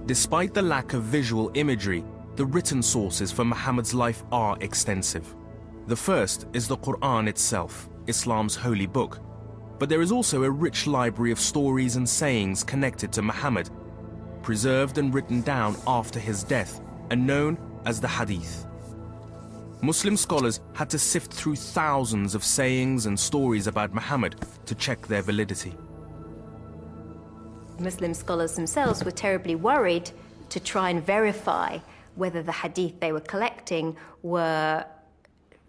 Despite the lack of visual imagery, the written sources for Muhammad's life are extensive. The first is the Quran itself, Islam's holy book. But there is also a rich library of stories and sayings connected to Muhammad, preserved and written down after his death, and known as the Hadith. Muslim scholars had to sift through thousands of sayings and stories about Muhammad to check their validity. Muslim scholars themselves were terribly worried to try and verify whether the hadith they were collecting were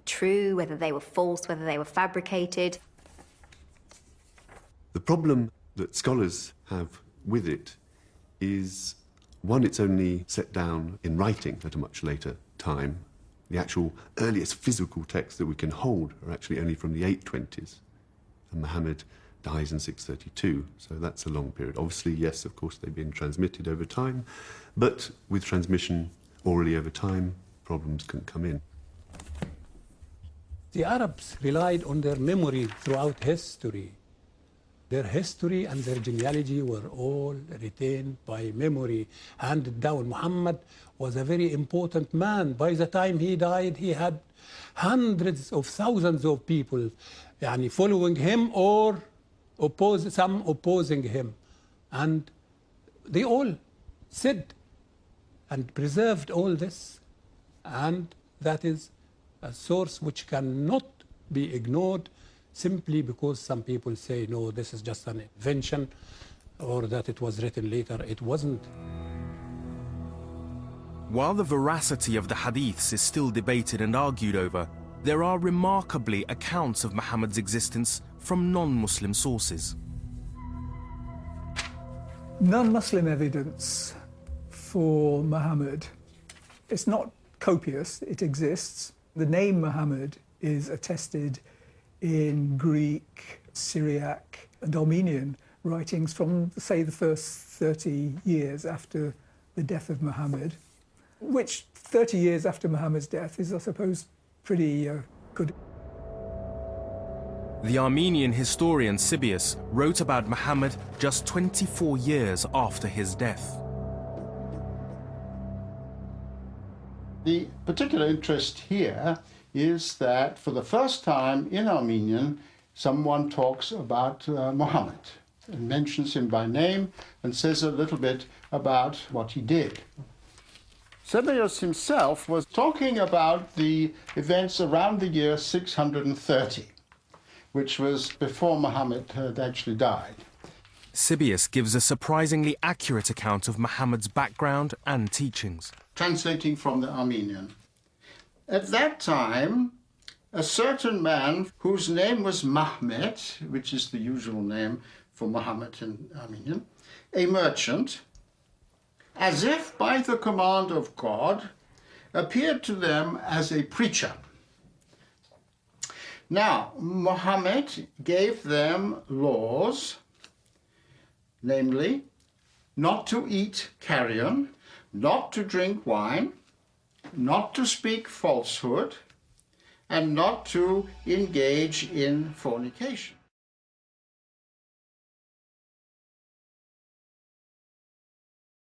true, whether they were false, whether they were fabricated. The problem that scholars have with it is, one, it's only set down in writing at a much later time. The actual earliest physical texts that we can hold are actually only from the 820s. And Muhammad dies in 632, so that's a long period. Obviously, yes, of course, they've been transmitted over time, but with transmission orally over time, problems can come in. The Arabs relied on their memory throughout history. Their history and their genealogy were all retained by memory, handed down. Muhammad was a very important man. By the time he died, he had hundreds of thousands of people following him or some opposing him. And they all said and preserved all this. And that is a source which cannot be ignored simply because some people say, no, this is just an invention, or that it was written later. It wasn't. While the veracity of the hadiths is still debated and argued over, there are remarkably accounts of Muhammad's existence from non-Muslim sources. Non-Muslim evidence for Muhammad, it's not copious, it exists. The name Muhammad is attested in Greek, Syriac and Armenian writings from, say, the first 30 years after the death of Muhammad, which 30 years after Muhammad's death is, I suppose, pretty good. The Armenian historian Sibius wrote about Muhammad just 24 years after his death. The particular interest here is that for the first time in Armenian, someone talks about Muhammad and mentions him by name and says a little bit about what he did. Sebeos himself was talking about the events around the year 630, which was before Muhammad had actually died. Sibius gives a surprisingly accurate account of Muhammad's background and teachings. Translating from the Armenian. At that time, a certain man whose name was Mahmet, which is the usual name for Muhammad in Armenian, a merchant, as if by the command of God, appeared to them as a preacher. Now, Muhammad gave them laws, namely, not to eat carrion, not to drink wine, not to speak falsehood, and not to engage in fornication.